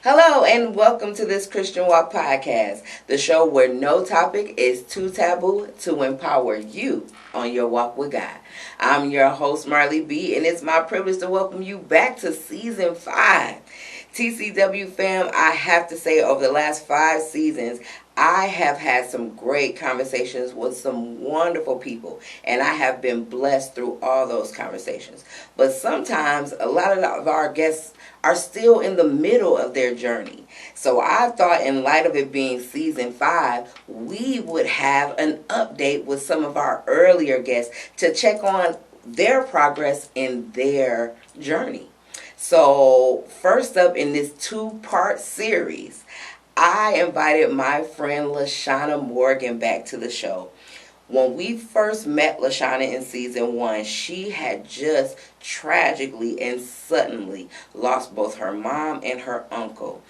Hello, and welcome to this Christian Walk podcast, the show where no topic is too taboo to empower you on your walk with God. I'm your host, Marley B, and it's my privilege to welcome you back to season 5. TCW fam, I have to say, over the last 5 seasons, I have had some great conversations with some wonderful people, and I have been blessed through all those conversations. But sometimes a lot of our guests are still in the middle of their journey. So I thought, in light of it being season 5, we would have an update with some of our earlier guests to check on their progress in their journey. So, first up in this 2-part series, I invited my friend LaShawna Morgan back to the show. When we first met LaShawna in season 1, she had just tragically and suddenly lost both her mom and her uncle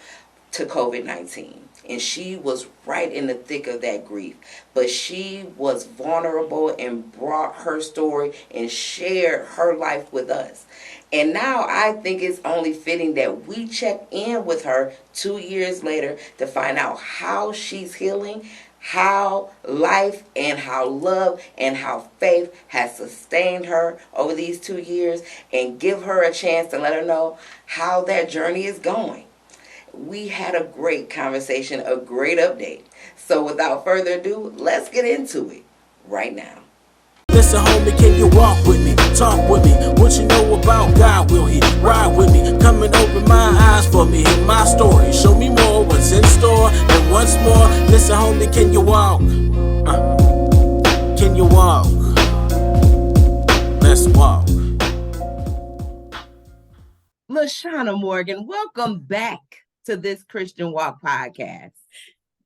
to COVID-19. And she was right in the thick of that grief. But she was vulnerable and brought her story and shared her life with us. And now I think it's only fitting that we check in with her 2 years later to find out how she's healing, how life and how love and how faith has sustained her over these 2 years, and give her a chance to let her know how that journey is going. We had a great conversation, a great update. So without further ado, let's get into it right now. Listen, homie, can you walk with me? Talk with me. What you know about God? Will He ride with me? Come and open my eyes for me. Hear my story. Show me more what's in store. And once more, listen, homie, can you walk? Can you walk? Let's walk. LaShawna Morgan, welcome back to this Christian Walk podcast.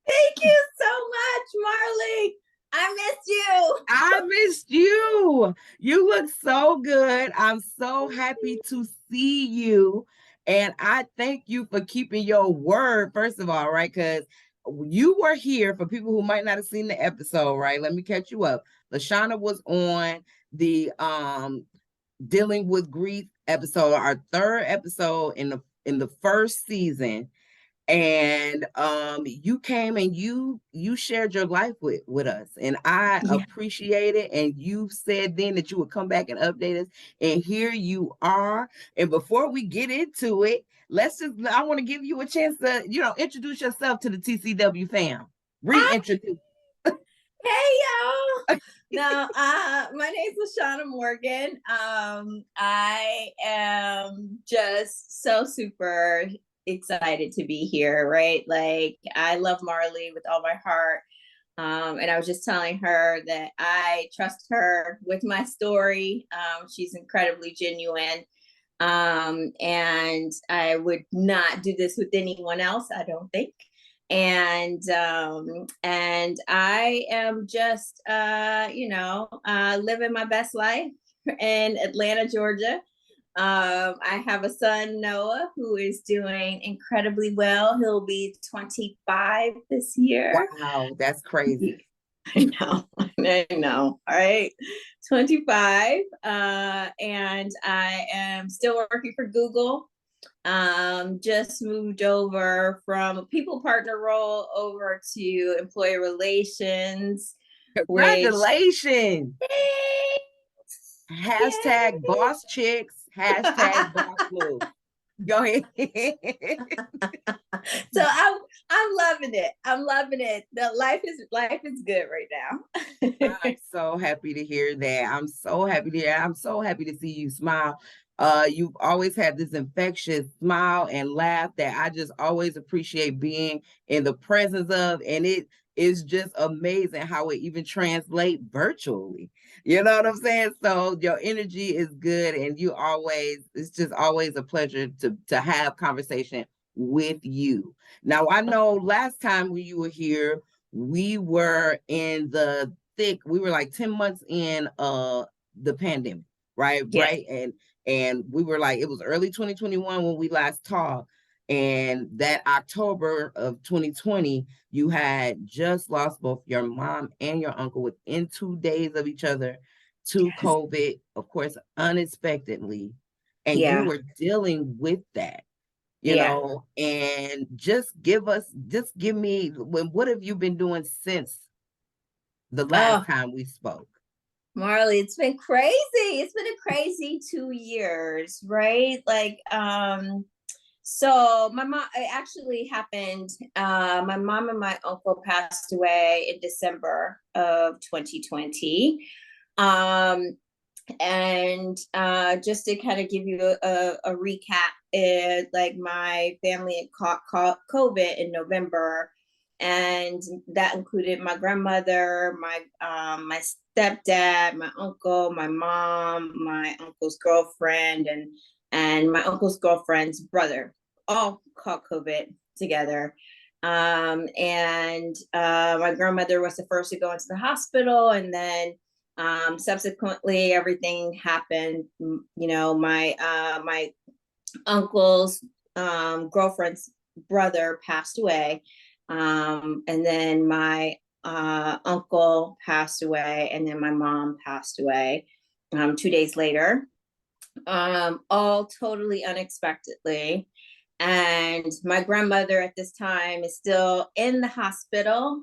Thank you so much, Marley. I missed you. I missed you. You look so good. I'm so happy to see you. And I thank you for keeping your word, first of all, right? Because you were here, for people who might not have seen the episode, right? Let me catch you up. LaShawna was on the dealing with grief episode, our third episode in the first season. And you came and you shared your life with us, and I appreciate it. And you said then that you would come back and update us, and here you are. And before we get into it, I want to give you a chance to introduce yourself to the TCW fam. Reintroduce. Hey, y'all. Now, my name is LaShawna Morgan. I am just so super excited to be here, right? Like, I love Marley with all my heart. And I was just telling her that I trust her with my story. She's incredibly genuine. And I would not do this with anyone else, I don't think. And I am just living my best life in Atlanta, Georgia. I have a son, Noah, who is doing incredibly well. He'll be 25 this year. Wow, that's crazy. I know. All right. 25. And I am still working for Google. Just moved over from a people partner role over to employee relations. Congratulations. Hashtag Yay. boss chicks. Hashtag boss move. Go ahead. So I'm loving it. I'm loving it. The life is good right now. I'm so happy to hear that. I'm so happy to see you smile. You've always had this infectious smile and laugh that I just always appreciate being in the presence of, and it is just amazing how it even translates virtually. You know what I'm saying? So your energy is good, and it's just always a pleasure to have conversation with you. Now, I know last time when you were here, we were in the thick, we were like 10 months in the pandemic, right? Yeah. Right. And we were like, it was early 2021 when we last talked. And that October of 2020, you had just lost both your mom and your uncle within 2 days of each other to COVID, of course, unexpectedly. And you were dealing with that. Yeah. and just give me, what have you been doing since the last Oh, time we spoke? Marley, it's been crazy. It's been a crazy 2 years, right? Like, so my mom, it actually happened. My mom and my uncle passed away in December of 2020. Um, and just to kind of give you a recap, like my family had caught COVID in November, and that included my grandmother, my stepdad, my uncle, my mom, my uncle's girlfriend, and my uncle's girlfriend's brother, all caught COVID together. And my grandmother was the first to go into the hospital, and then subsequently everything happened. My uncle's girlfriend's brother passed away, and then my uncle passed away, and then my mom passed away 2 days later, all totally unexpectedly. And my grandmother at this time is still in the hospital.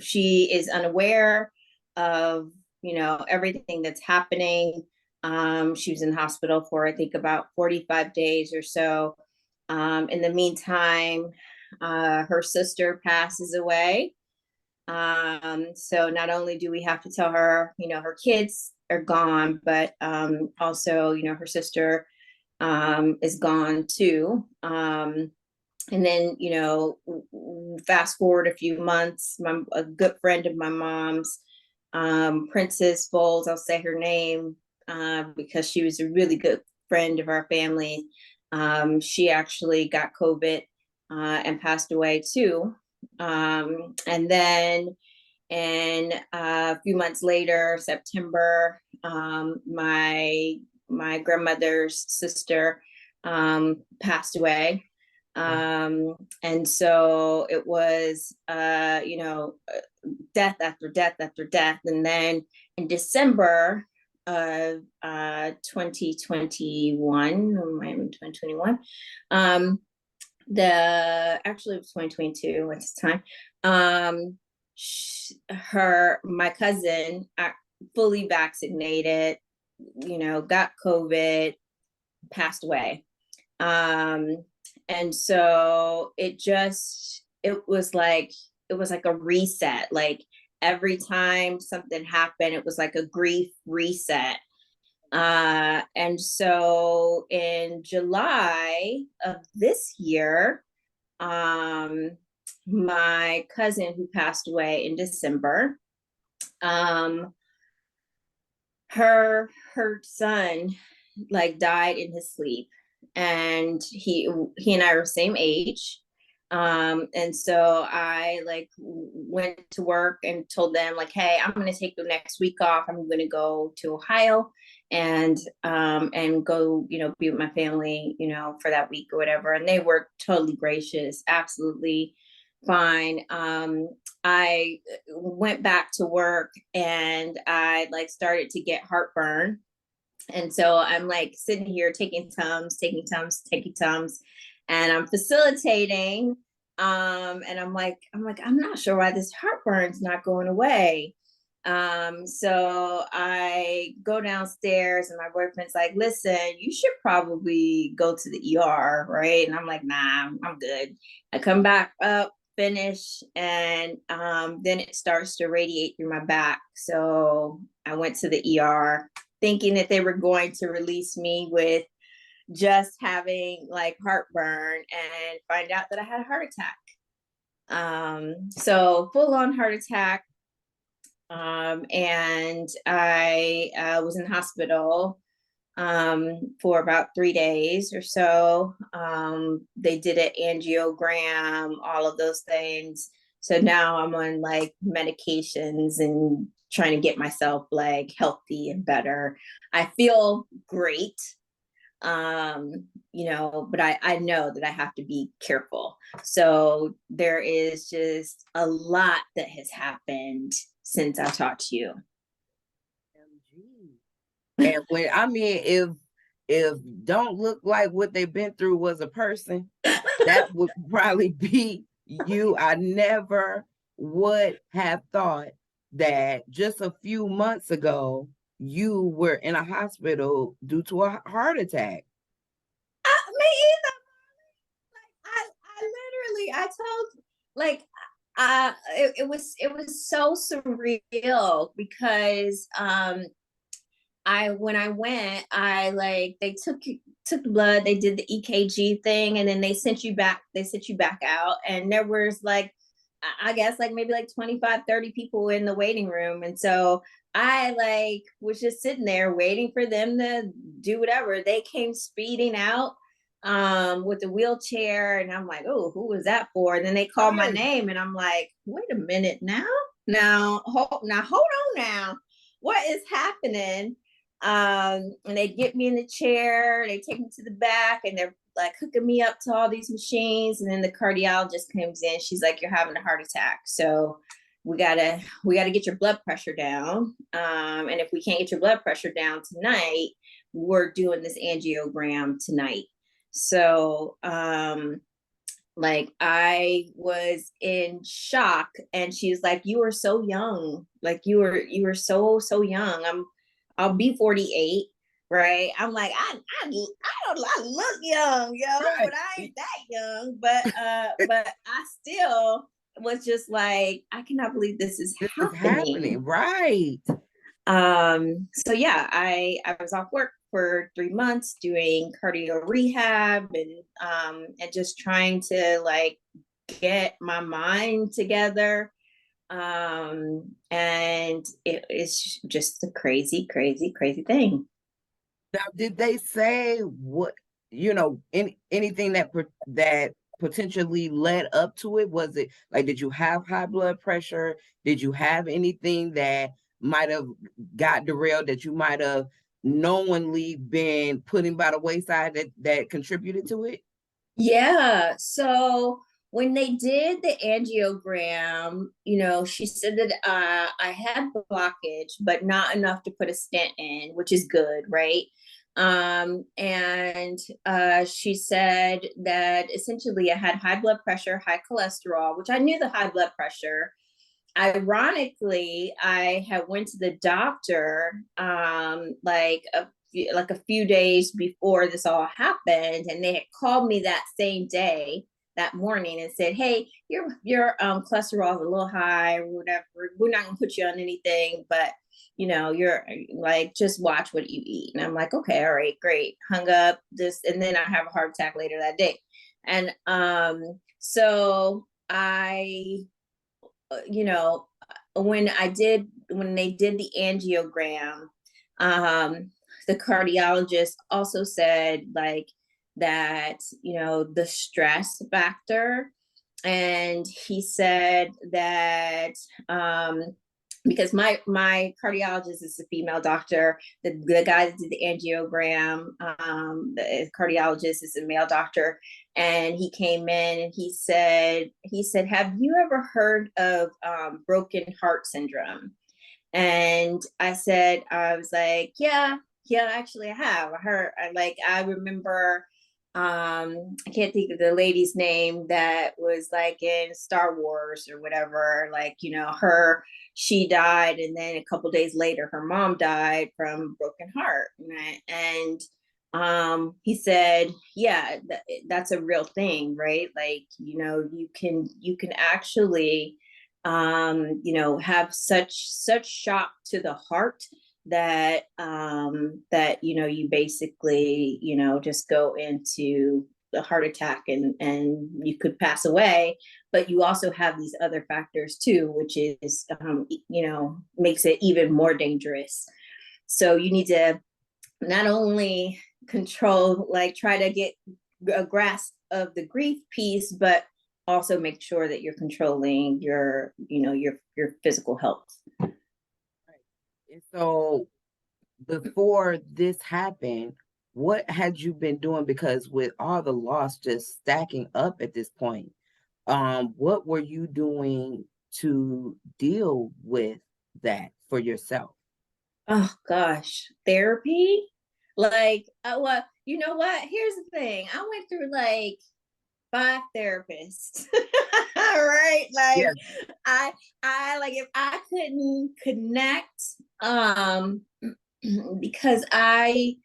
She is unaware of everything that's happening. She was in the hospital for I think about 45 days or so. In the meantime, her sister passes away. So not only do we have to tell her, her kids are gone, but also, her sister is gone too. And then, fast forward a few months, a good friend of my mom's, Princess Bowles, I'll say her name because she was a really good friend of our family. She actually got COVID and passed away too. And then a few months later, September, my grandmother's sister passed away. And so it was death after death after death. And then in December of 2021, or 2021, actually it was 2022 at this time. My cousin, fully vaccinated, got COVID, passed away. And so it was like a reset. Like every time something happened, it was like a grief reset. And so in July of this year, my cousin who passed away in December, her son like died in his sleep, and he and I were same age. And so I like went to work and told them like, hey, I'm going to take the next week off. I'm going to go to Ohio and go, be with my family, for that week or whatever. And they were totally gracious, absolutely fine. I went back to work and I like started to get heartburn. And so I'm like sitting here taking Tums, and I'm facilitating. And I'm like, I'm not sure why this heartburn's not going away. So I go downstairs and my boyfriend's like, listen, you should probably go to the ER, right? And I'm like, nah, I'm good. I come back up, finish, and then it starts to radiate through my back. So I went to the ER thinking that they were going to release me with just having like heartburn, and find out that I had a heart attack. So full on heart attack. And I was in the hospital for about 3 days or so. They did an angiogram, all of those things. So now I'm on like medications and trying to get myself like healthy and better. I feel great. But I know that I have to be careful. So there is just a lot that has happened since I talked to you. And if if don't look like what they've been through was a person, that would probably be you. I never would have thought that just a few months ago you were in a hospital due to a heart attack. Me either. I told, like, it was so surreal because when I went, they took the blood, they did the EKG thing, and then they sent you back out, and there was I guess maybe 25, 30 people in the waiting room. And so I was just sitting there waiting for them to do whatever. They came speeding out with the wheelchair, and I'm like, oh, who was that for? And then they called my name, and I'm like, wait a minute now, hold on now, what is happening? And they get me in the chair, they take me to the back, and they're hooking me up to all these machines. And then the cardiologist comes in, she's like, you're having a heart attack, so we gotta get your blood pressure down. And if we can't get your blood pressure down tonight, we're doing this angiogram tonight. So I was in shock, and she's like, you were so young, you were so young. I'll be 48, right? I'm like, I look young, right, but I ain't that young. But I still was just like, I cannot believe this is happening. Right. So yeah, I was off work for 3 months doing cardio rehab, and just trying to get my mind together. And it's just a crazy thing. Now, did they say what, anything that potentially led up to it? Was it did you have high blood pressure? Did you have anything that might have got derailed, that you might have knowingly been putting by the wayside that contributed to it? Yeah. So when they did the angiogram, she said that I had blockage, but not enough to put a stent in, which is good, right? And she said that essentially I had high blood pressure, high cholesterol, which I knew the high blood pressure. Ironically, I had went to the doctor a few days before this all happened, and they had called me that same day, that morning, and said, hey, your cholesterol is a little high or whatever, we're not gonna put you on anything, but you're just watch what you eat. And I'm like, okay, all right, great. Hung up this, and then I have a heart attack later that day. And so I when they did the angiogram, the cardiologist also said that the stress factor. And he said that because my cardiologist is a female doctor, the guy that did the angiogram, the cardiologist is a male doctor, and he came in and he said, have you ever heard of broken heart syndrome? And I was like, yeah, actually I have. I remember, I can't think of the lady's name that was in Star Wars or whatever, she died, and then a couple days later her mom died from broken heart. And he said, yeah, that's a real thing, right? You can actually have such shock to the heart that you basically just go into a heart attack, and you could pass away. But you also have these other factors too, which is makes it even more dangerous. So you need to not only control, try to get a grasp of the grief piece, but also make sure that you're controlling your physical health. And so before this happened, what had you been doing? Because with all the loss just stacking up at this point, what were you doing to deal with that for yourself? Oh gosh, therapy. Like, well, you know what? Here's the thing. I went through like 5 therapists. Right? Like Yeah. I like if I couldn't connect, because I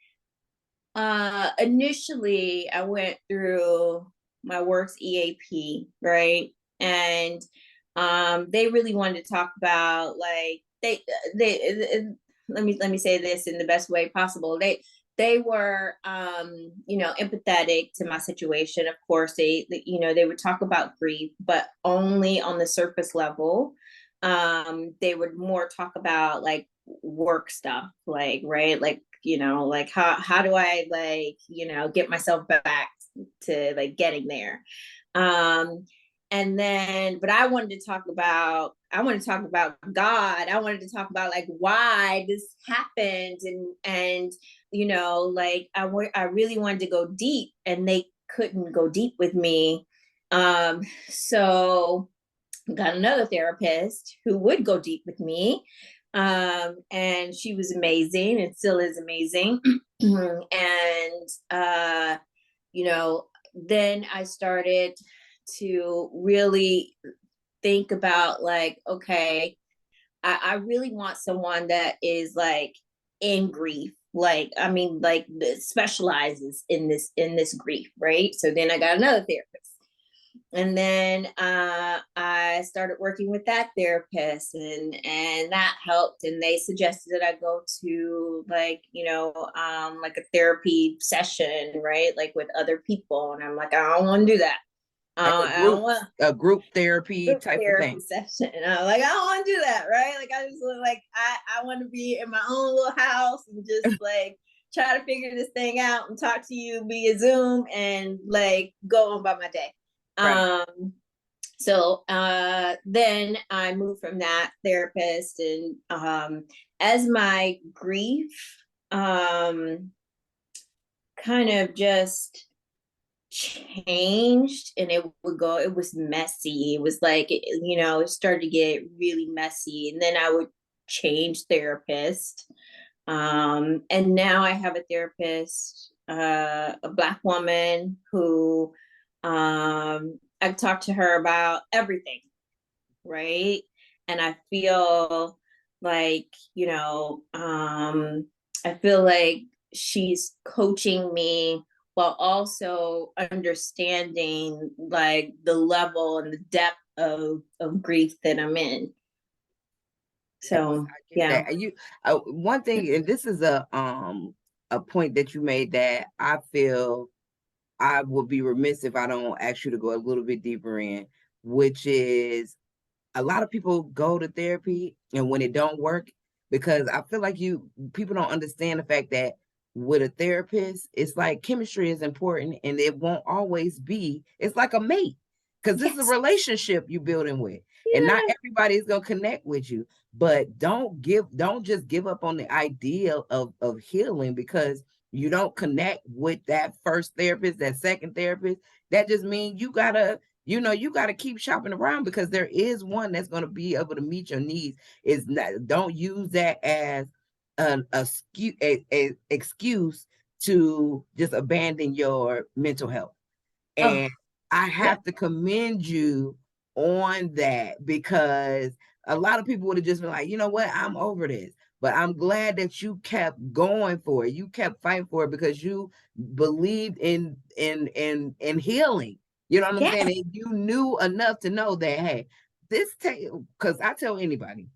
initially I went through my work's EAP, right? And they really wanted to talk about like they let me say this in the best way possible. They were you know, empathetic to my situation. Of course, you know, they would talk about grief, but only on the surface level. They would more talk about like work stuff, like, right, like, you know, like how do I, like, you know, get myself back to like getting there. um and then, but I wanted to talk about God. I wanted to talk about like why this happened, and you know, like I really wanted to go deep, and they couldn't go deep with me. So got another therapist who would go deep with me. And she was amazing and still is amazing. And you know, then I started to really think about like, okay, I really want someone that is like in grief. Like, I mean, like specializes in this grief, right? So then I got another therapist, and then I started working with that therapist, and that helped. And they suggested that I go to like, you know, like a therapy session, right, like with other people. And I'm like, I don't want to do that. Oh, I don't want a group therapy group type of therapy thing. session. And I'm like, I don't want to do that, right? Like, I just like I want to be in my own little house and just like try to figure this thing out and talk to you via Zoom and like go on by my day. Right. So then I moved from that therapist, and as my grief um kind of just changed, and it was messy. It was like, you know, it started to get really messy, and then I would change therapist. And now I have a therapist, a Black woman who I've talked to her about everything, right? And I feel like, you know, I feel like she's coaching me while also understanding like the level and the depth of grief that I'm in. Yes, So I get yeah. that. And you, one thing, and this is a point that you made that I feel I would be remiss if I don't ask you to go a little bit deeper in, which is a lot of people go to therapy and when it don't work, because I feel like people don't understand the fact that with a therapist, it's like chemistry is important and it won't always be, it's like a mate. Because this is a Yes. relationship you building with. And not Yeah. everybody is gonna connect with you. But don't just give up on the idea of healing because you don't connect with that first therapist, that second therapist. That just means you got to keep shopping around because there is one that's going to be able to meet your needs. Is not, don't use that as a excuse to just abandon your mental health. Oh, And I yeah. have to commend you on that because a lot of people would have just been like, you know what, I'm over this. But I'm glad that you kept going for it. You kept fighting for it because you believed in healing. You know what I'm Yeah. saying? And you knew enough to know that, hey, because I tell anybody,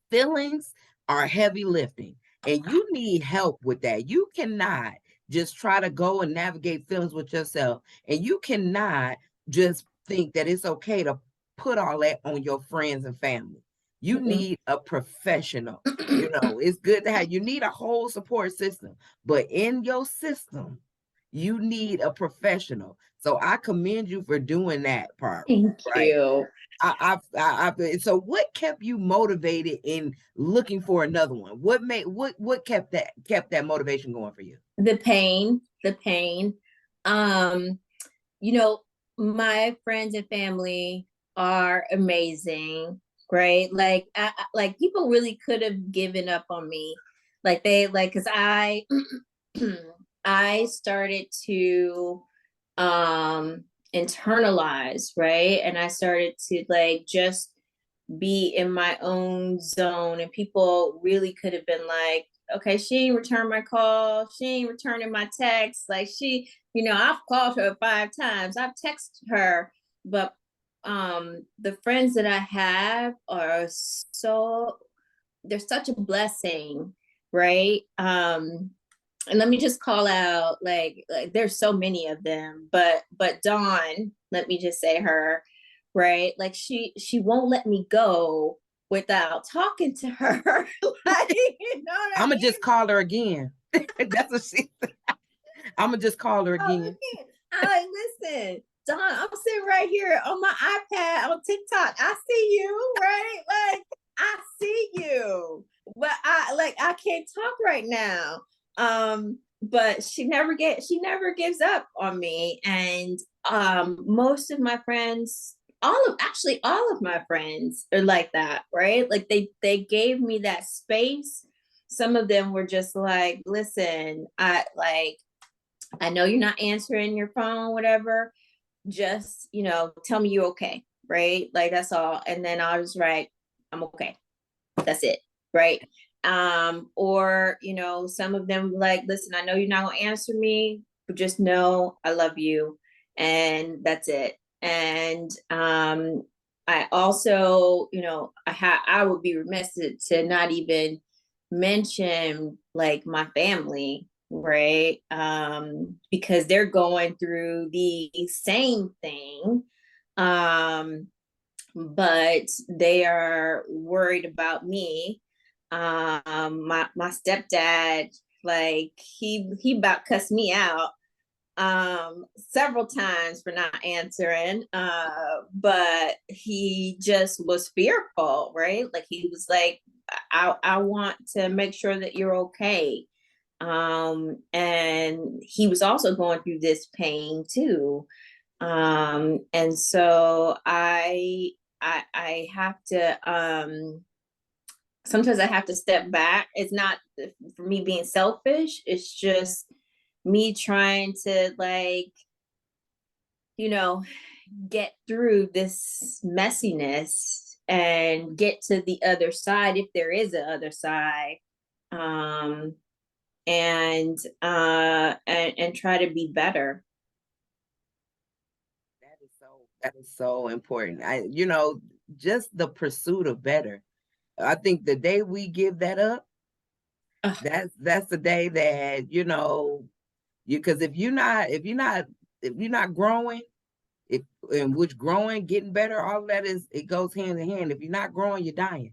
feelings are heavy lifting and you need help with that. You cannot just try to go and navigate feelings with yourself, and you cannot just think that it's okay to put all that on your friends and family. You Mm-mm. need a professional. You know, it's good to have, you need a whole support system, but in your system, you need a professional. So I commend you for doing that part, Thank right? you. So what kept you motivated in looking for another one? What kept that motivation going for you? The pain. um you know, my friends and family are amazing, right? Like, like people really could have given up on me, like they like, because I I started to internalize, right? And I started to like just be in my own zone, and people really could have been like, okay, she ain't returned my call, she ain't returning my text, like she, I've called her 5 times, I've texted her, but the friends that I have are so, they're such a blessing, right? And let me just call out, like there's so many of them, but Dawn, let me just say her, right? Like she won't let me go without talking to her. Like, you know what I'm I gonna mean? just call her again. That's what she said. I'm gonna just call her again. I'm like, listen, Dawn, I'm sitting right here on my iPad on TikTok. I see you, right? Like, I see you, but I can't talk right now. But she never gives up on me. And most of my friends, all of my friends are like that, right? Like they gave me that space. Some of them were just like, listen, I know you're not answering your phone, whatever. Just, tell me you're okay, right? Like that's all. And then I was right, I'm okay. That's it, right? Or, some of them like, listen, I know you're not gonna answer me, but just know I love you. And that's it. And I also, I would be remiss to not even mention like my family, right? Because they're going through the same thing. But they are worried about me. My stepdad, like he about cussed me out several times for not answering, but he just was fearful, right? Like he was like, I want to make sure that you're okay. And he was also going through this pain too. And so I have to sometimes I have to step back. It's not for me being selfish, it's just me trying to like, you know, get through this messiness and get to the other side if there is an other side. Um and try to be better. That is so important. Just the pursuit of better. I think the day we give that up, Ugh. that's the day that because if you're not growing, if in which growing, getting better, all of that it goes hand in hand. If you're not growing, you're dying.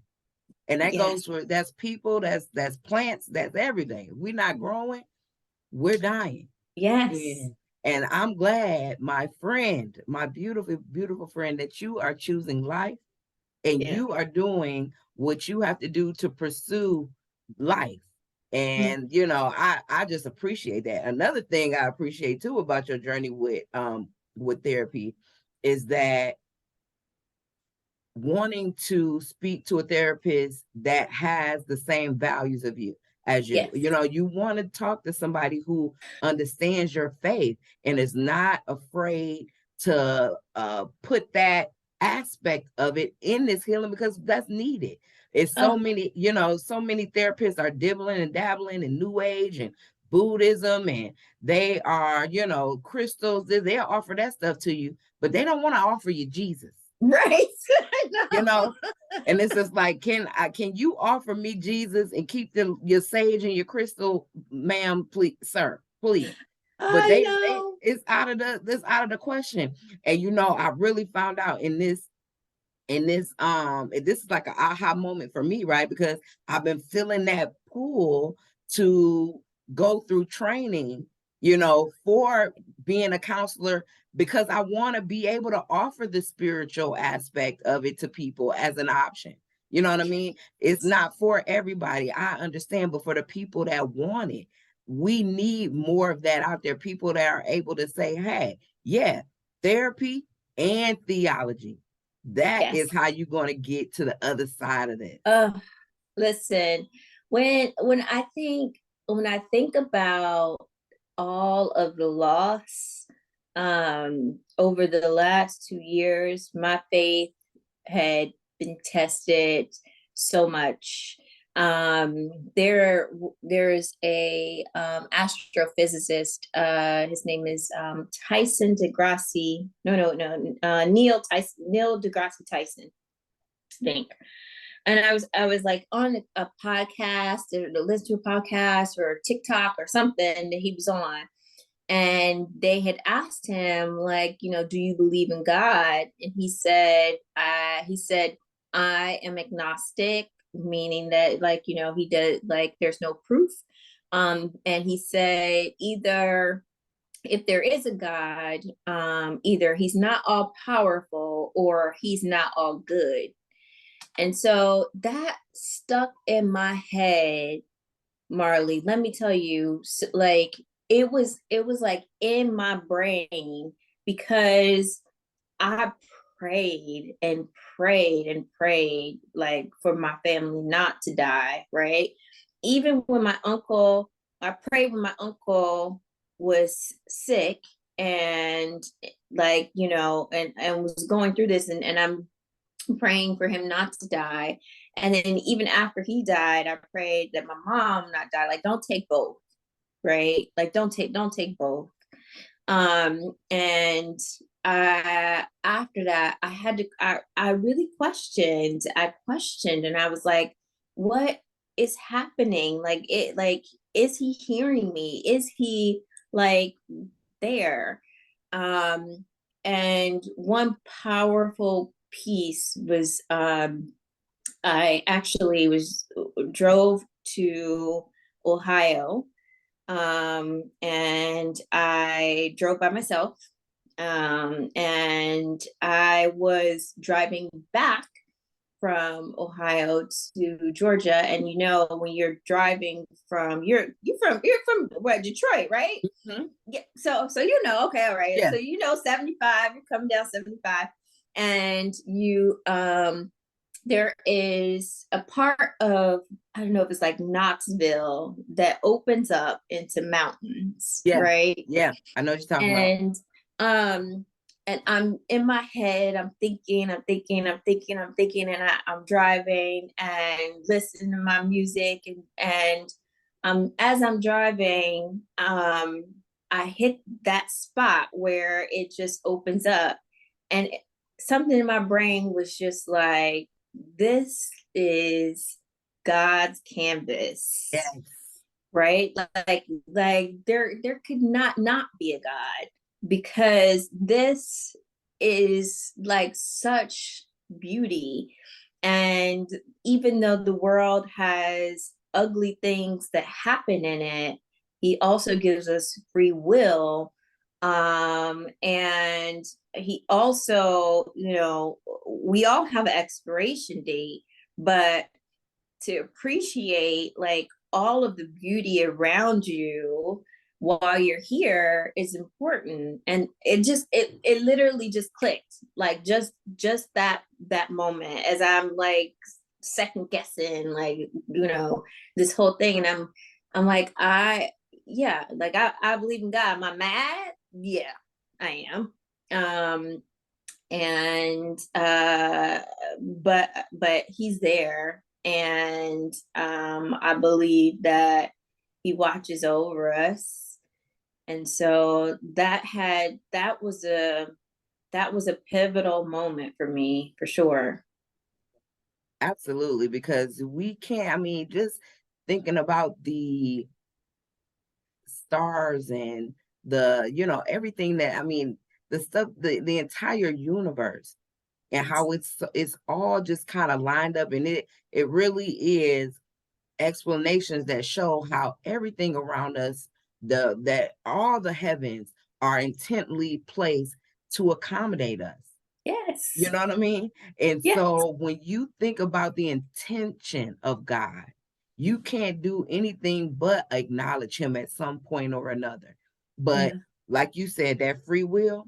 And that Yes. goes for that's people, that's plants, that's everything. If we're not growing, we're dying. Yes. Yeah. And I'm glad, my friend, my beautiful, beautiful friend, that you are choosing life and Yeah. you are doing what you have to do to pursue life. Yeah. And I just appreciate that. Another thing I appreciate too about your journey with therapy is that wanting to speak to a therapist that has the same values of you as you. Yes. You want to talk to somebody who understands your faith and is not afraid to put that aspect of it in this healing, because that's needed. It's so Oh, many, so many therapists are dibbling and dabbling in New Age and Buddhism, and they are, crystals. They'll offer that stuff to you, but they don't want to offer you Jesus. right. And it's just like, can you offer me Jesus and keep your sage and your crystal, ma'am, please, sir, please. But I know. it's out of the question. And I really found out this is like an aha moment for me, right? Because I've been feeling that pull to go through training, for being a counselor, because I want to be able to offer the spiritual aspect of it to people as an option. You know what I mean? It's not for everybody, I understand, but for the people that want it, we need more of that out there. People that are able to say, hey, yeah, therapy and theology. That Yes. is how you're going to get to the other side of that. Listen, when I think when I think about all of the loss over the last 2 years, my faith had been tested so much. There's a astrophysicist. His name is Tyson DeGrassi. No, Neil deGrasse Tyson, I think. And I was like on a podcast or to listen to a podcast or TikTok or something that he was on, and they had asked him, like, do you believe in God? And he said I am agnostic, meaning that, like, he did, like, there's no proof. And he said, either if there is a God, either he's not all powerful or he's not all good. And so that stuck in my head, Marley. Let me tell you, like, it was like in my brain, because I prayed and prayed and prayed, like, for my family not to die, right? Even when I prayed when my uncle was sick, and, like, and was going through this, and I'm praying for him not to die. And then even after he died, I prayed that my mom not die. Like, don't take both, right? Like, don't take both. And after that, I really questioned, and I was like, what is happening? Is he hearing me? Is he, like, there? And one powerful piece was, I actually drove to Ohio, and I drove by myself, and I was driving back from Ohio to Georgia. And when you're driving from you're from what, Detroit, right? Mm-hmm. Yeah. So okay, all right. Yeah. So 75, you're coming down 75, and there is a part of, I don't know if it's like Knoxville, that opens up into mountains. Yeah. Right. Yeah. I know what you're talking about. And I'm in my head, I'm thinking, and I'm driving and listening to my music, and as I'm driving, I hit that spot where it just opens up, and something in my brain was just like, this is God's canvas. Yes. Right? Like there could not be a God, because this is like such beauty. And even though the world has ugly things that happen in it, he also gives us free will. And he also, we all have an expiration date, but to appreciate, like, all of the beauty around you while you're here is important. And it literally just clicked, like, just that moment, as I'm, like, second guessing, like, this whole thing. And I'm like, yeah, like, I believe in God. Am I mad? Yeah, I am. And but he's there, and I believe that he watches over us. And so that was a pivotal moment for me, for sure. Absolutely, because we can't, just thinking about the stars and everything that, the stuff, the entire universe, and how it's all just kind of lined up, and it really is explanations that show how everything around us, that all the heavens are intently placed to accommodate us. Yes. You know what I mean? And yes. So when you think about the intention of God, you can't do anything but acknowledge him at some point or another. But like you said, that free will,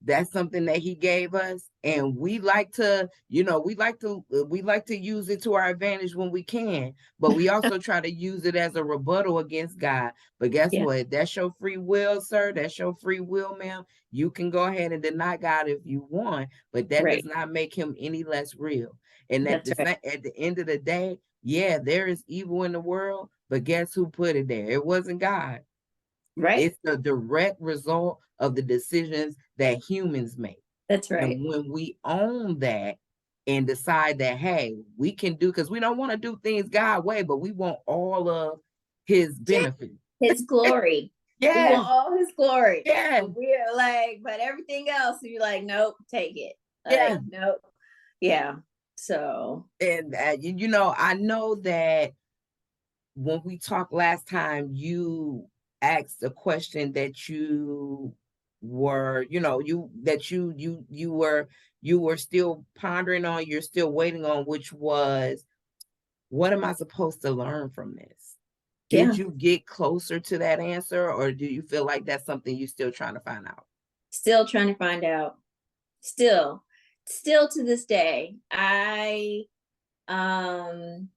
That's something that he gave us, and we like to, we like to use it to our advantage when we can, but we also try to use it as a rebuttal against God. But guess Yeah. what? That's your free will, sir. That's your free will, ma'am. You can go ahead and deny God if you want, but that does Right. not make him any less real. And That's right. at the end of the day, yeah, there is evil in the world, but guess who put it there? It wasn't God. Right. It's the direct result of the decisions that humans make. That's right. And when we own that and decide that, hey, we can do, because we don't want to do things God way, but we want all of his Yeah. benefits. His glory. We Yes, want all his glory. yes, But we're like, but everything else, you're like, nope, take it. yes. Like, nope. Yeah. So And, I know that when we talked last time, you asked a question that you were, you were still pondering on, you're still waiting on, which was, what am I supposed to learn from this? Did yeah, you get closer to that answer, or do you feel like that's something you're still trying to find out? still trying to find out. Still, still to this day, um,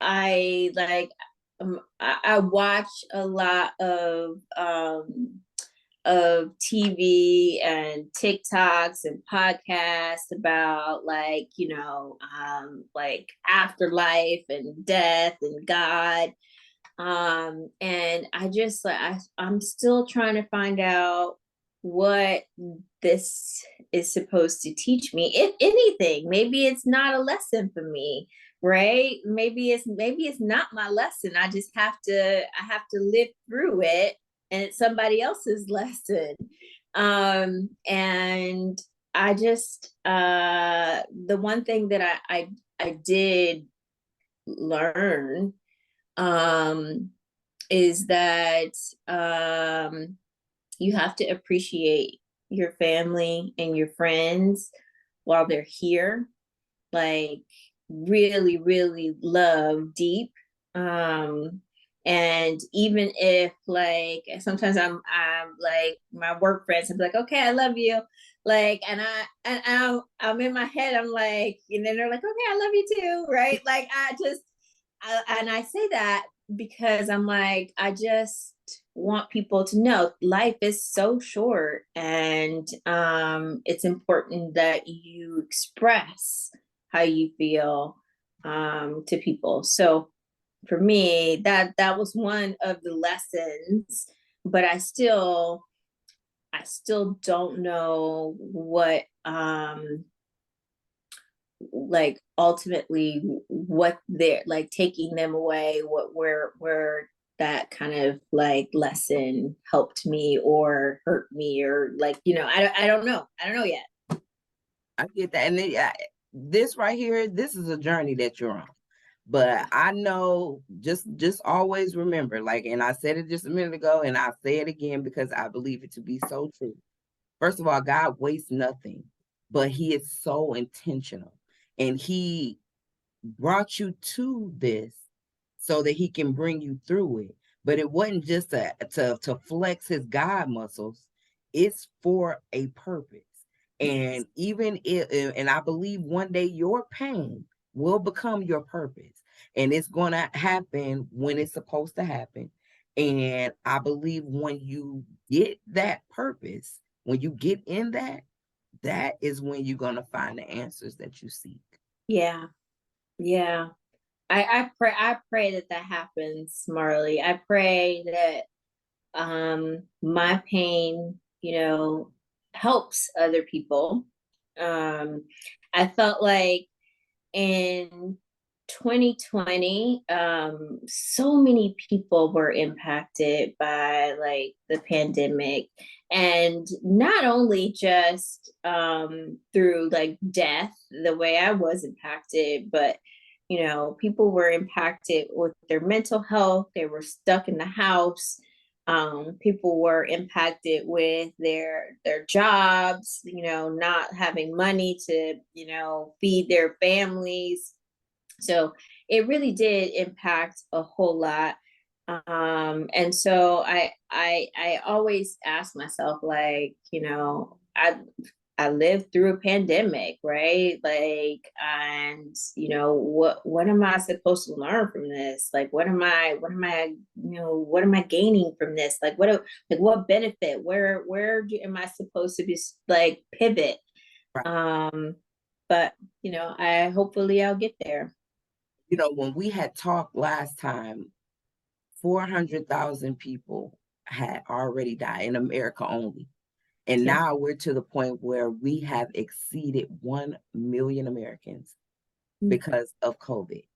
I like, I watch a lot of TV and TikToks and podcasts about like afterlife and death and God. And I just like I'm still trying to find out what this is supposed to teach me. If anything, maybe it's not a lesson for me, right? Maybe it's not my lesson. I have to live through it, and it's somebody else's lesson. And I just the one thing that I did learn um is that you have to appreciate your family and your friends while they're here, like really really love deep. And even if like sometimes I'm like my work friends, I'm like, okay, I love you, like, I'm in my head, I'm like, and then they're like, okay, I love you too, right? Like and I say that because I'm like, I just want people to know life is so short, and it's important that you express how you feel to people. So for me, that was one of the lessons, but I still don't know what like ultimately what they're like taking them away, what where that kind of like lesson helped me or hurt me, or like I don't know, yet. I get that. And this right here, this is a journey that you're on. But I know, just always remember, like, and I said it just a minute ago, and I'll say it again because I believe it to be so true. First of all, God wastes nothing, but he is so intentional. And he brought you to this so that he can bring you through it. But it wasn't just to flex his God muscles. It's for a purpose. And even if, and I believe one day your pain will become your purpose. And it's going to happen when it's supposed to happen. And I believe when you get that purpose, when you get in that, that is when you're going to find the answers that you seek. Yeah, yeah. I pray that happens, Marley. I pray that my pain helps other people. um I felt like in 2020 so many people were impacted by like the pandemic, and not only just through like death the way I was impacted, but people were impacted with their mental health. They were stuck in the house. People were impacted with their jobs, not having money to feed their families. So it really did impact a whole lot. And so I always ask myself, like, I lived through a pandemic, right? Like, and what am I supposed to learn from this? Like, what am I gaining from this? Like, what benefit? Am I supposed to be like pivot? Right. But I hopefully I'll get there. When we had talked last time, 400,000 people had already died in America only. And Yeah. now we're to the point where we have exceeded 1 million Americans because of COVID.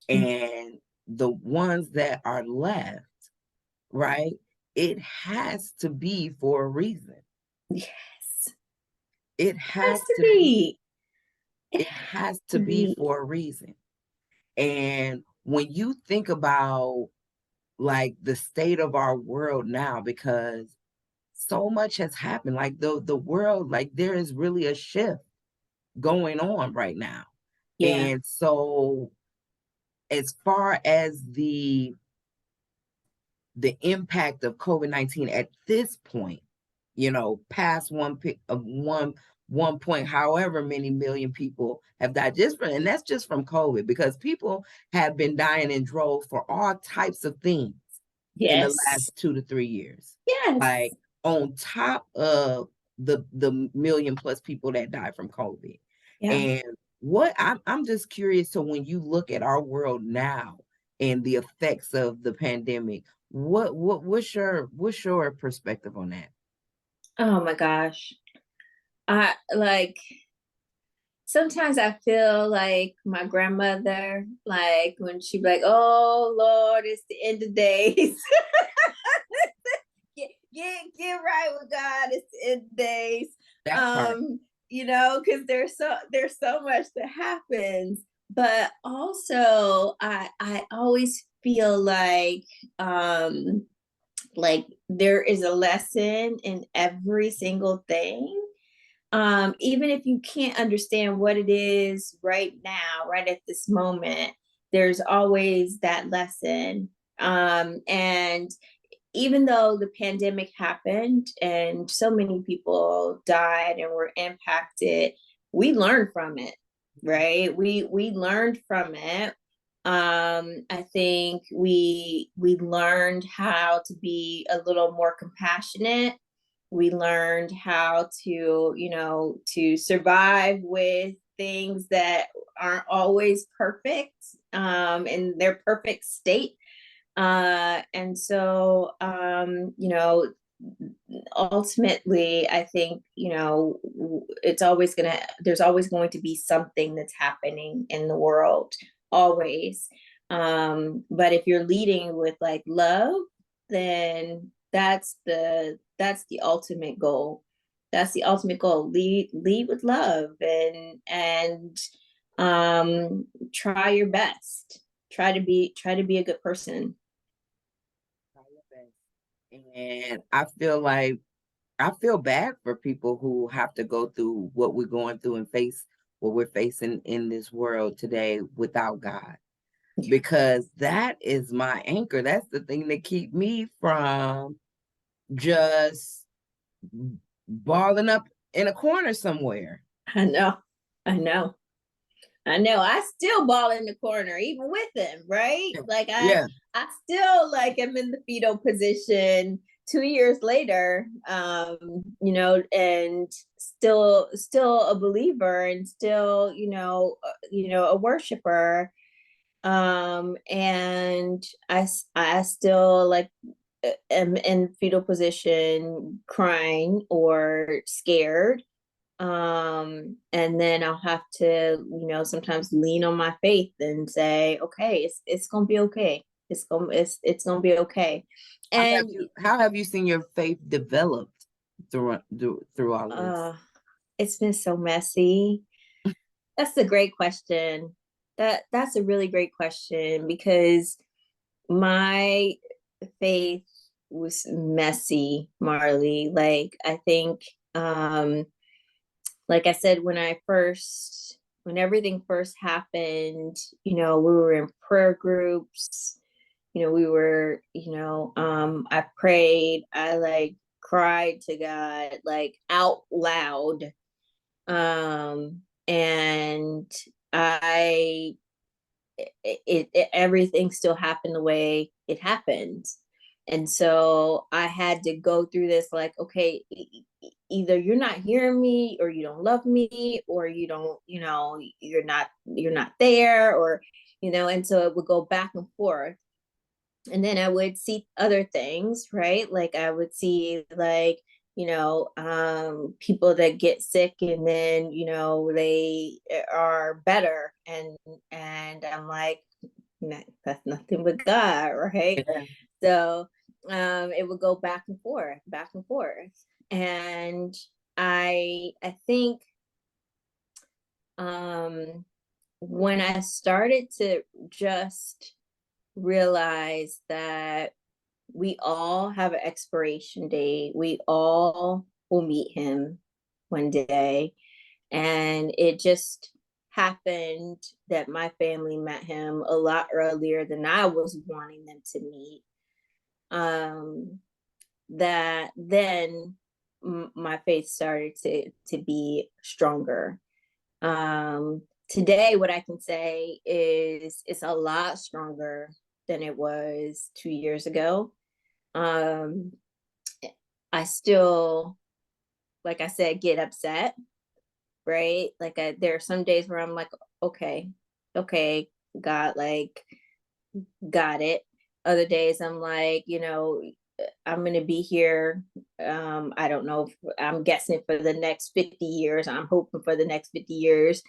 And the ones that are left, right, it has to be for a reason. Yes. It Has has to to be. be. It has to be for a reason. And when you think about like the state of our world now, because so much has happened, like the world, like there is really a shift going on right now. Yeah. And so as far as the impact of COVID-19 at this point, past one point, however many million people have died and that's just from COVID, because people have been dying in droves for all types of things in the Yes. last 2 to 3 years. Yes. Like on top of the million plus people that died from COVID. Yeah. And what I'm just curious, so when you look at our world now and the effects of the pandemic, what's your perspective on that? Oh my gosh. I like sometimes I feel like my grandmother, like when she'd be like, "Oh Lord, it's the end of days." get right with God. It's the end of days. That part. Because there's so much that happens. But also I always feel like there is a lesson in every single thing. Even if you can't understand what it is right now, right at this moment, there's always that lesson. And even though the pandemic happened and so many people died and were impacted, we learned from it, right? We learned from it. I think we learned how to be a little more compassionate. We learned how to survive with things that aren't always perfect in their perfect state. And so ultimately I think there's always going to be something that's happening in the world, always. But if you're leading with like love, then that's the ultimate goal. That's the ultimate goal. Lead with love, and try your best. Try to be a good person. And I feel bad for people who have to go through what we're going through and face what we're facing in this world today without God. Because that is my anchor. That's the thing that keep me from just balling up in a corner somewhere. I know. I know. I know. I still ball in the corner, even with him, right? Like Yeah. I still like am in the fetal position 2 years later, and still a believer and still, a worshiper. And I still like am in fetal position crying or scared. And then I'll have to sometimes lean on my faith and say, okay, it's gonna be okay. It's gonna be okay. And How have you seen your faith developed through all of this? It's been so messy. That's a great question. That's a really great question, because my faith was messy, Marley. Like I think like I said, when everything first happened, we were in prayer groups, we were, I prayed, I like cried to God, like out loud. And I, everything still happened the way it happened. And so I had to go through this like, okay, either you're not hearing me, or you don't love me, or you don't, you're not there, or, and so it would go back and forth. And then I would see other things, right? Like I would see like, people that get sick and then, they are better. And I'm like, that's nothing but God, right? Yeah. So it would go back and forth, back and forth. And I think um when I started to just realize that we all have an expiration date, we all will meet him one day. And it just happened that my family met him a lot earlier than I was wanting them to meet. That then my faith started to be stronger. Today, what I can say is it's a lot stronger than it was 2 years ago. Um, I still, like I said, get upset, right? Like there are some days where I'm like, okay, okay, God, like, got it. Other days I'm like, I'm gonna be here. I don't know. I'm guessing for the next 50 years. I'm hoping for the next 50 years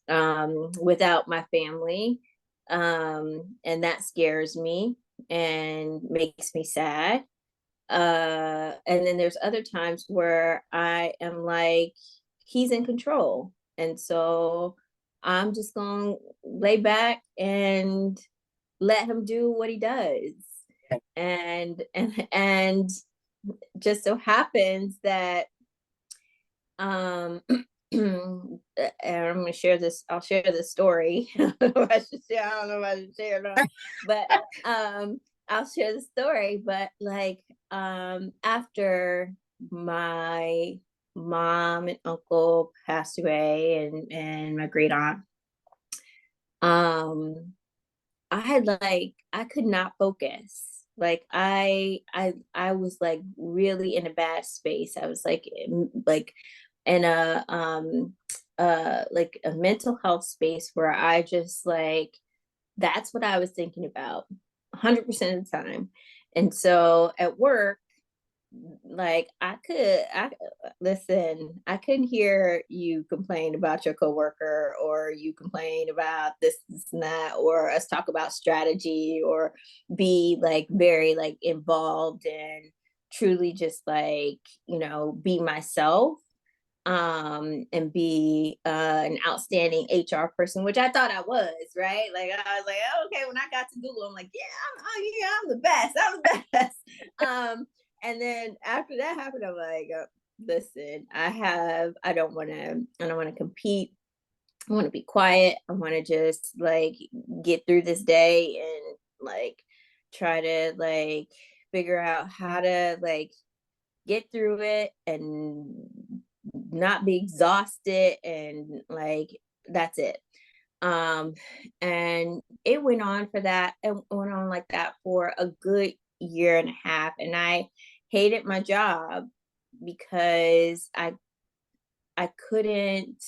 without my family, and that scares me and makes me sad. And then there's other times where I am like, he's in control, and so I'm just gonna lay back and let him do what he does. And just so happens that and I'm gonna share this, I'll share this story. I don't know if I should share, I don't know if I should share it or not, but I'll share the story. But like after my mom and uncle passed away, and my great aunt, um I could not focus. Like I was like really in a bad space. I was like in a like a mental health space where I just like, that's what I was thinking about 100% of the time. And so at work, like I listen, I couldn't hear you complain about your coworker, or you complain about this and that, or us talk about strategy, or be like very like involved and truly just like, be myself, and be an outstanding HR person, which I thought I was, right? Like I was like, oh, okay, when I got to Google, I'm like, yeah, I'm the best, I'm the best. And then after that happened, I'm like, listen, I don't want to compete. I want to be quiet. I want to just like get through this day and like try to like figure out how to like get through it and not be exhausted, and like that's it. um and it went on for that, it went on like that for a good year and a half, and I hated my job because I couldn't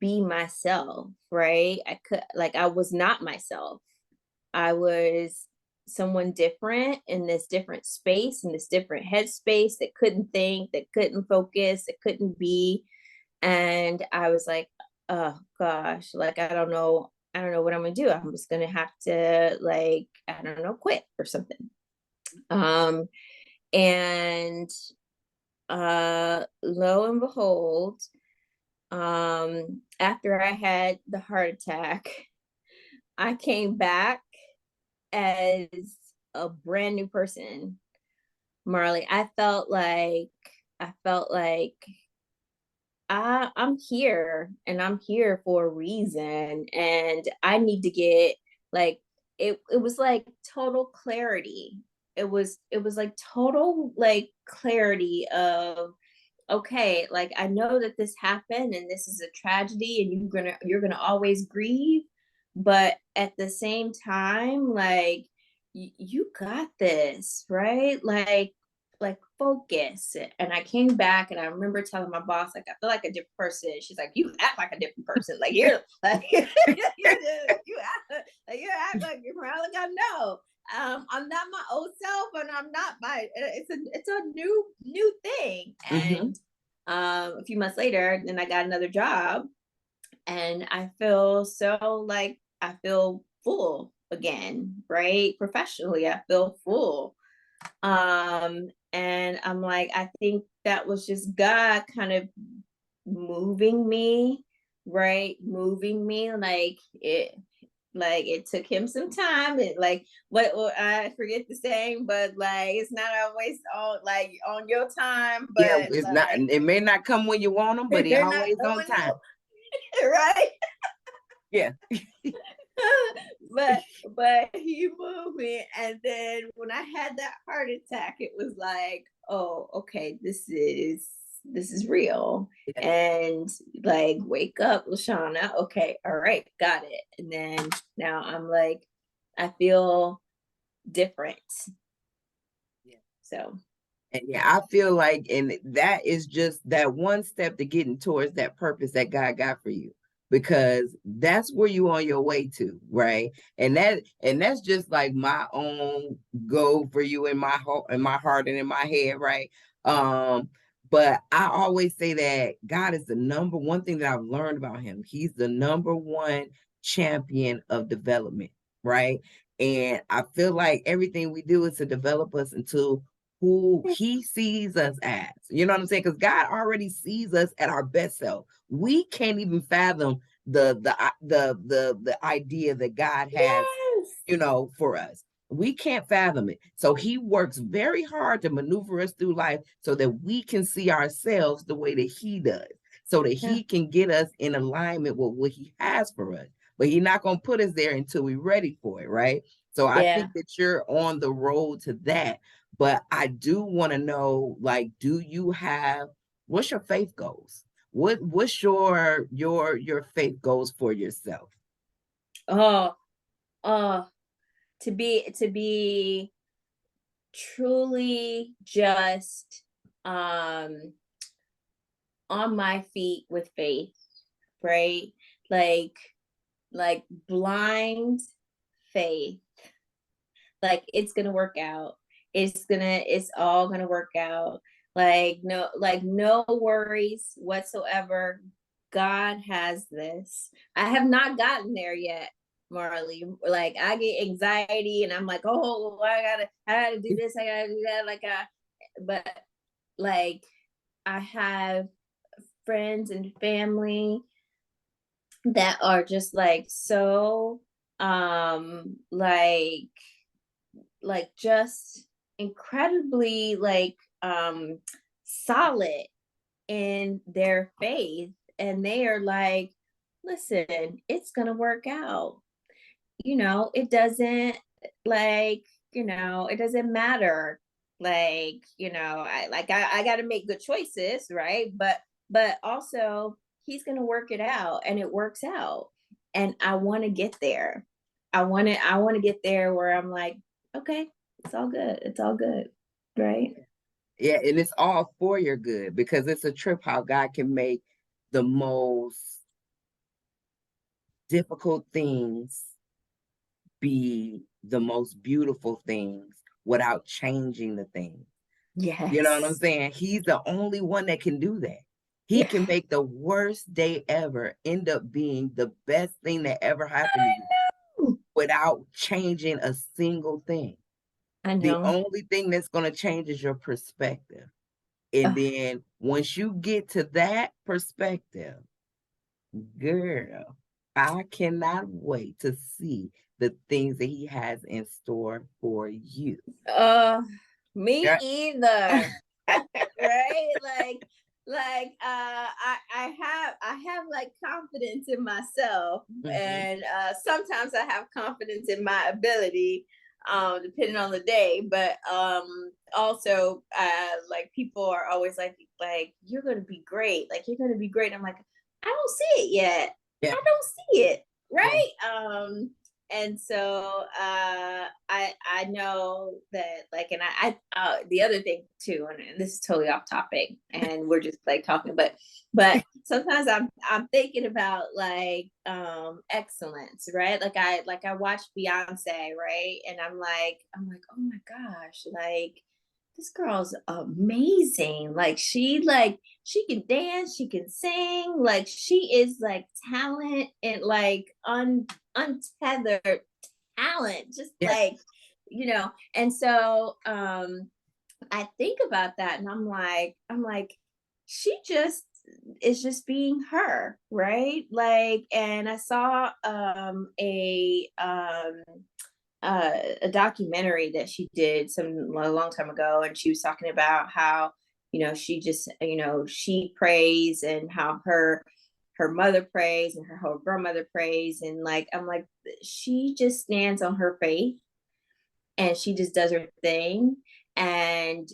be myself, right? I was not myself. I was someone different in this different space, in this different headspace, that couldn't think, that couldn't focus, that couldn't be. And I was like, oh gosh, like I don't know what I'm gonna do. I'm just gonna have to like, I don't know, quit or something. Um and lo and behold, after I had the heart attack, I came back as a brand new person. Marley, I felt like I'm here, and I'm here for a reason, and I need to get like it was like total clarity. It was like total like clarity of, okay, like I know that this happened and this is a tragedy and you're gonna always grieve, but at the same time, like you got this, right? Like focus. And I came back and I remember telling my boss, like, I feel like a different person. She's like, you act like a different person. Like you're like you act like you're like, I know. I'm not my old self, and I'm not my. It's a new thing. Mm-hmm. And a few months later, then I got another job, and I feel so like I feel full again, right? Professionally, I feel full. And I'm like, I think that was just God kind of moving me, right? Moving me like it took him some time. It like what I forget the saying, but like it's not always on your time, Yeah, but it's not. like It may not come when you want them, but he they're not always on going time. right. Yeah. but but he moved me, and then when I had that heart attack, it was like, oh, okay, this is real. Yeah. And like, wake up, LaShawna. Okay, all right, got it. And then now I'm like, I feel different. Yeah. So And yeah, I feel like, and that is just that one step to getting towards that purpose that God got for you, because that's where you on your way to, right? And that's just like my own goal for you in my heart and in my head, right? But I always say that God is the number one thing that I've learned about him. He's the number one champion of development, right? And I feel like everything we do is to develop us into who he sees us as. You know what I'm saying? Because God already sees us at our best self. We can't even fathom the idea that God has, yes, for us. We can't fathom it. So he works very hard to maneuver us through life so that we can see ourselves the way that he does, so that yeah, he can get us in alignment with what he has for us. But he's not going to put us there until we're ready for it, right? So I yeah. think that you're on the road to that. But I do want to know, like, what's your faith goals? What's your faith goals for yourself? Oh, oh, to be truly just um on my feet with faith, right? Like like blind faith. Like it's gonna work out. It's all gonna work out. Like no worries whatsoever. God has this. I have not gotten there yet, Marley. Like I get anxiety and I'm like, oh, I gotta do this, I gotta do that. But like I have friends and family that are just like so like just incredibly like solid in their faith, and they are like, listen, it's gonna work out. It doesn't like, it doesn't matter. Like, I got to make good choices, right? But also he's going to work it out, and it works out. And I want to get there. I want to get there where I'm like, okay, it's all good. It's all good. Right? Yeah, and it's all for your good, because it's a trip how God can make the most difficult things be the most beautiful things without changing the things. You know what I'm Yes. saying? He's the only one that can do that. He Yeah. can make the worst day ever end up being the best thing that ever happened to you without changing a single thing. I The know. only thing that's going to change is your perspective. And Ugh. then once you get to that perspective, girl, I cannot wait to see the things that he has in store for you. Uh, Me Yeah. either. Right? Like I have like confidence in myself, and sometimes I have confidence in my ability, depending on the day. But also, like people are always like you're gonna be great, like you're gonna be great. I'm like, I don't see it yet. Yeah. I don't see it, right? Yeah. And so I know that, like, and I the other thing too, and this is totally off topic, and we're just like talking, but sometimes I'm thinking about like excellence, right? Like I watch Beyonce, right? And I'm like, oh my gosh, like this girl's amazing. Like she can dance, she can sing, like she is like talent and like untethered talent, just Yeah. like, and so I think about that and I'm like, she just is just being her, right? Like, and I saw a documentary that she did a long time ago, and she was talking about how she just she prays, and how her mother prays and her whole grandmother prays, and like I'm like, she just stands on her faith and she just does her thing, and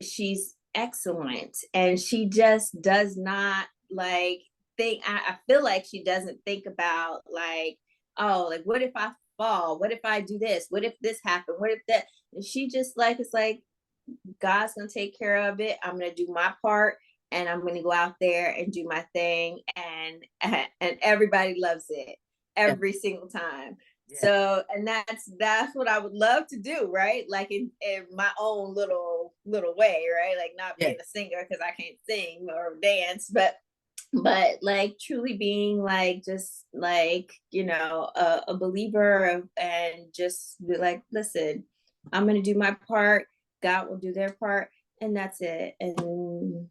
she's excellent, and she just does not like think. I feel like she doesn't think about like, oh, like what if I fall, what if I do this, what if this happened, what if that. And she just like, it's like God's gonna take care of it, I'm gonna do my part, and I'm gonna go out there and do my thing, and everybody loves it every single time. Yeah. So, and that's what I would love to do, right? Like in my own little way, right? Like not being a singer because I can't sing or dance, but like truly being like just like a believer and just be like, listen, I'm gonna do my part, God will do their part, and that's it. And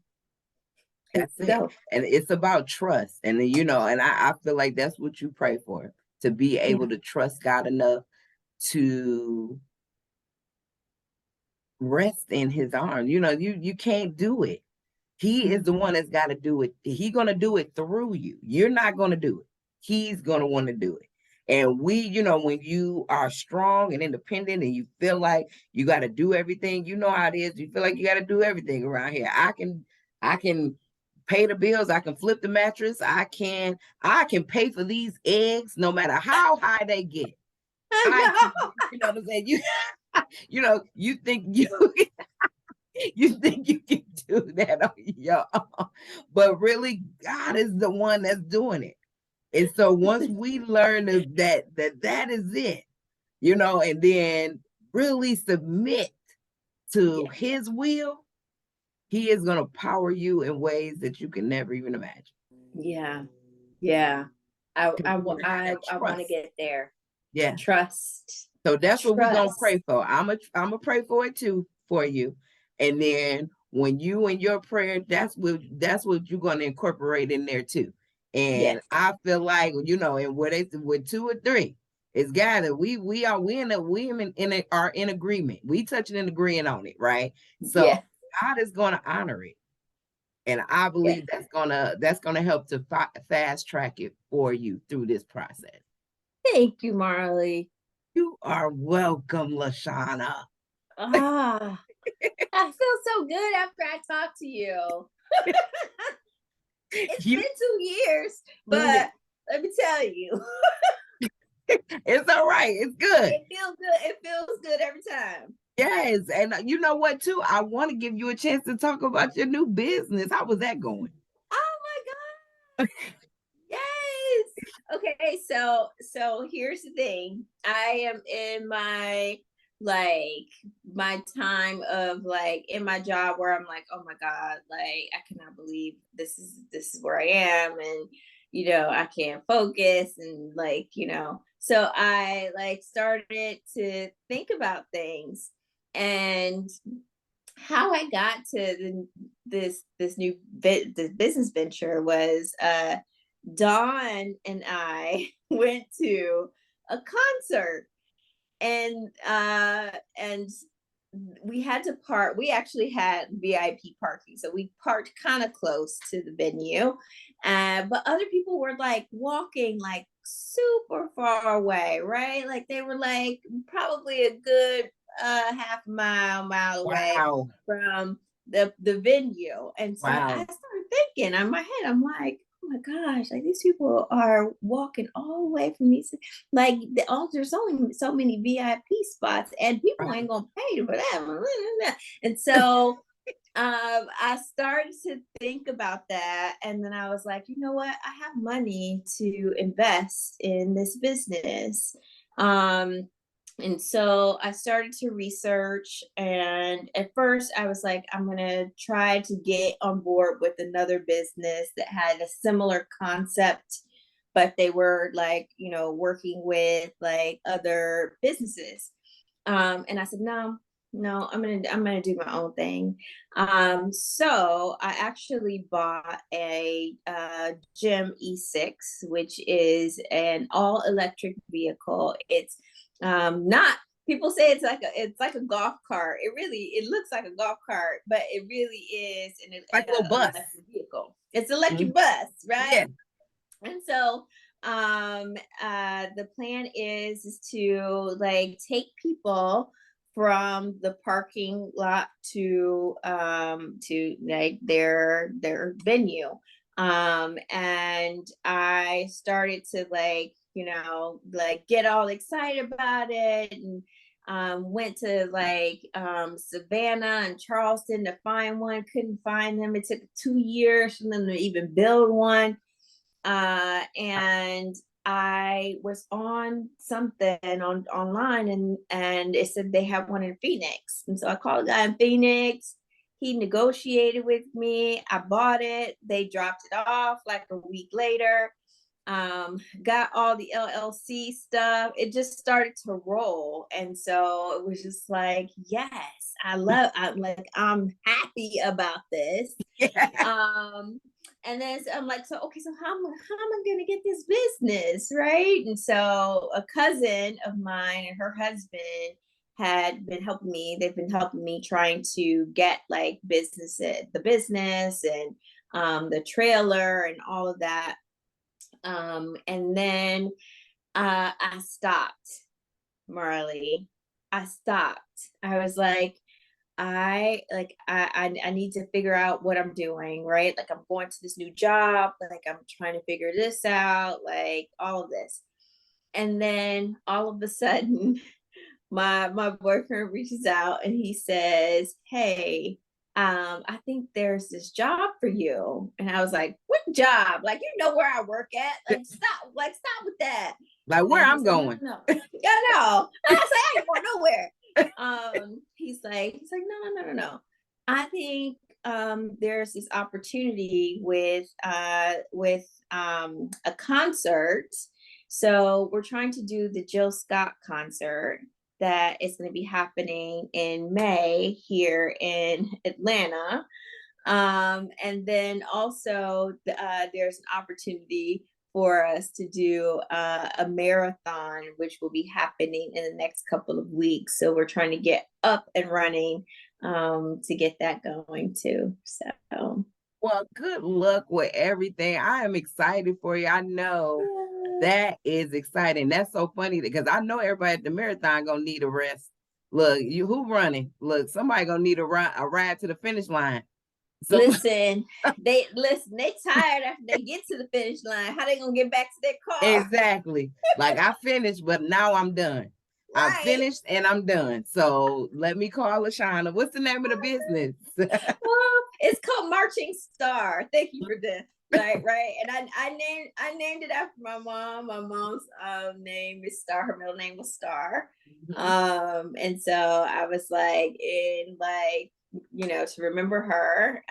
That's it. Go. And it's about trust. And and I feel like that's what you pray for, to be able to trust God enough to rest in his arms. You can't do it. He is the one that's got to do it. He's going to do it through you. You're not going to do it. He's going to want to do it. And when you are strong and independent and you feel like you got to do everything, you know how it is. You feel like you got to do everything around here. I can pay the bills. I can flip the mattress. I can pay for these eggs no matter how high they get. You know what I'm saying? You think you think you can do that on your own, but really God is the one that's doing it. And so once we learn that is it, and then really submit to his will, he is going to power you in ways that you can never even imagine. Yeah. I want to get there. Yeah. Trust. So that's what we're going to pray for. I'm gonna pray for it too, for you. And then when you in your prayer, that's what you're going to incorporate in there too. And I feel like, and what they with 2 or 3, it's gathered. We are in agreement. We touching and agreeing on it, right? So God is going to honor it. And I believe that's gonna help to fast track it for you through this process. Thank you, Marley. You are welcome, LaShawna. I feel so good after I talked to you. It's been 2 years, but let me tell you. It's all right. It's good. It feels good. It feels good every time. Yes. And you know what, too? I want to give you a chance to talk about your new business. How was that going? Oh, my God. Yes. Okay. So here's the thing. I am in my time of like in my job where I'm like, oh my God, like I cannot believe this is where I am, and I can't focus, and so I like started to think about things, and how I got to this new business venture was Dawn and I went to a concert, and we had to park. We actually had VIP parking, so we parked kind of close to the venue. But other people were like walking like super far away, right? Like they were like probably a good half mile away Wow. from the venue. And so I Wow. started thinking in my head, I'm like, oh my gosh, like these people are walking all the way from me. Like there's only so many VIP spots, and people ain't gonna pay for that. And so I started to think about that, and then I was like, you know what? I have money to invest in this business. Um, and so I started to research, and at first I was like, I'm gonna try to get on board with another business that had a similar concept, but they were like, working with like other businesses. And I said, no, I'm gonna do my own thing. So I actually bought a Gem E6, which is an all electric vehicle. It's not, people say it's like a golf cart. It looks like a golf cart, but it really is Like a little bus. electric vehicle. It's an electric bus, right? Yeah. And so the plan is to like take people from the parking lot to like their venue. And I started to like like get all excited about it, and went to like Savannah and Charleston to find one. Couldn't find them. It took 2 years for them to even build one. And I was on something online, and it said they have one in Phoenix. And so I called a guy in Phoenix. He negotiated with me. I bought it. They dropped it off like a week later. Got all the LLC stuff. It just started to roll. And so it was just like, yes, I'm happy about this. Yeah. And then I'm like, okay, so how am I gonna get this business, right? And so a cousin of mine and her husband had been helping me. They've been helping me trying to get like the business and the trailer and all of that. And then I stopped, Marley. I stopped. I was like, I need to figure out what I'm doing, right? Like I'm going to this new job, like I'm trying to figure this out, like all of this. And then all of a sudden, my boyfriend reaches out and he says, hey, I think there's this job for you. And I was like, what job? Like, where I work at? Like stop with that. Like where I'm going. No. Yeah, no. I was like, I ain't going nowhere. He's like, no. I think there's this opportunity with a concert. So we're trying to do the Jill Scott concert that is going to be happening in May here in Atlanta. And then also there's an opportunity for us to do a marathon, which will be happening in the next couple of weeks. So we're trying to get up and running to get that going too. So, well, good luck with everything. I am excited for you. I know that is exciting. That's so funny because I know everybody at the marathon gonna need a rest. Look, who running? Look, somebody gonna need a ride to the finish line. Listen, they tired after they get to the finish line. How they gonna get back to their car? Exactly. Like I finished, but now I'm done. Right. I finished and I'm done. So let me call LaShawna. What's the name of the business? Well, it's called Marching Star. Thank you for that. Right. And I named it after my mom. My mom's name is Star. Her middle name was Star. And so I was like, to remember her,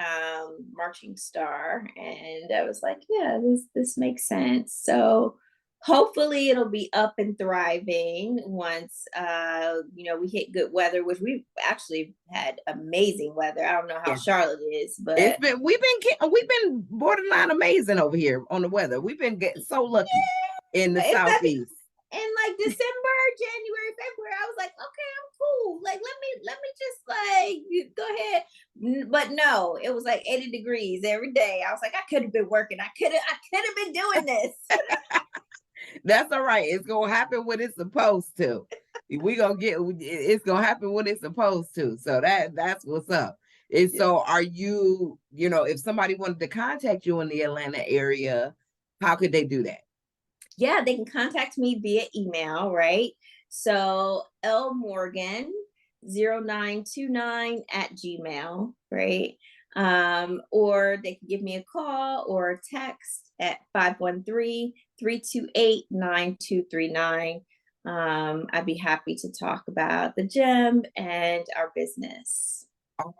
Marching Star. And I was like, yeah, this makes sense. So hopefully it'll be up and thriving once we hit good weather, which we've actually had amazing weather. I don't know how Charlotte is, but we've been borderline amazing over here on the weather. We've been getting so lucky in the southeast. in like December, January, February, I was like, okay, I'm cool. Like, let me just like go ahead. But no, it was like 80 degrees every day. I was like, I could have been working. I could have been doing this. That's all right. It's gonna happen when it's supposed to. It's gonna happen when it's supposed to. So that's what's up. And so are you, if somebody wanted to contact you in the Atlanta area, how could they do that? Yeah, they can contact me via email, right? So lmorgan0929 @gmail, right? Or they can give me a call or a text at 513-328-9239. I'd be happy to talk about the gym and our business.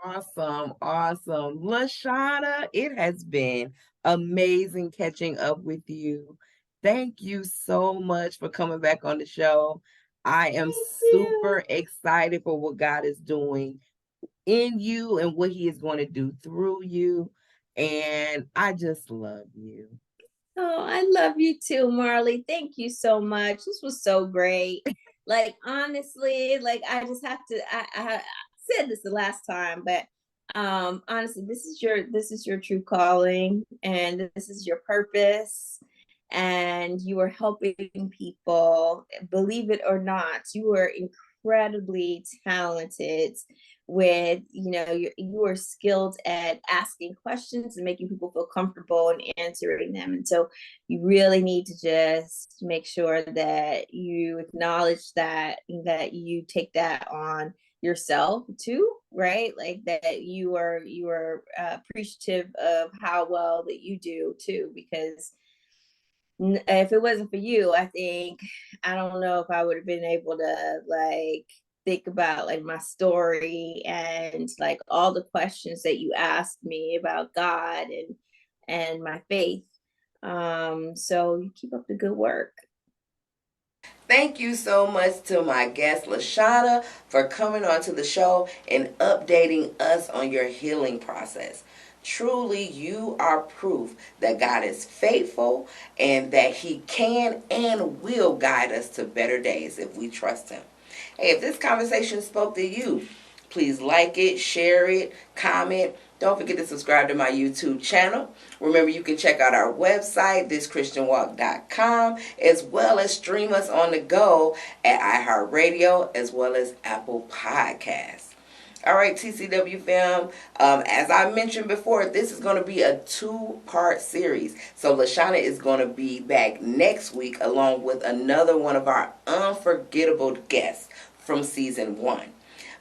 Awesome. Awesome. LaShawna, it has been amazing catching up with you. Thank you so much for coming back on the show. I am super excited for what God is doing in you and what he is going to do through you. And I just love you. Oh, I love you too, Marley. Thank you so much. This was so great. Like, honestly, like I just have to I said this the last time, but honestly, this is your true calling, and this is your purpose, and you are helping people. Believe it or not, you are incredibly talented with, you are skilled at asking questions and making people feel comfortable and answering them. And so you really need to just make sure that you acknowledge that you take that on yourself too, right? Like that you are appreciative of how well that you do too, because if it wasn't for you, I don't know if I would have been able to like think about like my story and like all the questions that you asked me about God and my faith. So you keep up the good work. Thank you so much to my guest, LaShawna, for coming onto the show and updating us on your healing process. Truly, you are proof that God is faithful and that he can and will guide us to better days if we trust him. Hey, if this conversation spoke to you, please like it, share it, comment. Don't forget to subscribe to my YouTube channel. Remember, you can check out our website, thischristianwalk.com, as well as stream us on the go at iHeartRadio, as well as Apple Podcasts. All right, TCW fam, as I mentioned before, this is going to be a 2-part series. So LaShawna is going to be back next week along with another one of our unforgettable guests from season 1.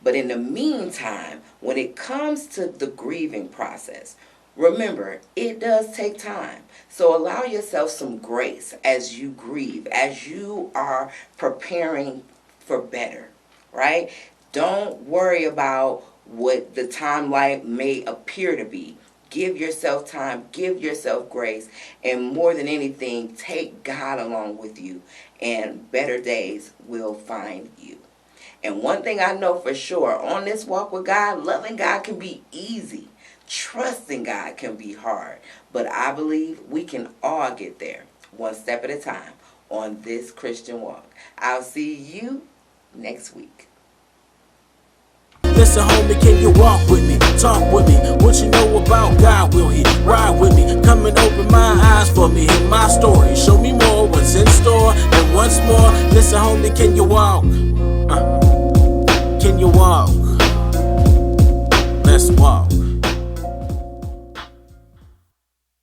But in the meantime, when it comes to the grieving process, remember, it does take time. So allow yourself some grace as you grieve, as you are preparing for better, right? Don't worry about what the timeline may appear to be. Give yourself time, give yourself grace, and more than anything, take God along with you, and better days will find you. And one thing I know for sure, on this walk with God, loving God can be easy. Trusting God can be hard. But I believe we can all get there, one step at a time, on this Christian walk. I'll see you next week. Listen, homie, can you walk with me? Talk with me. What you know about God, will he ride with me? Come and open my eyes for me, hear my story. Show me more what's in store. And once more, listen, homie, can you walk?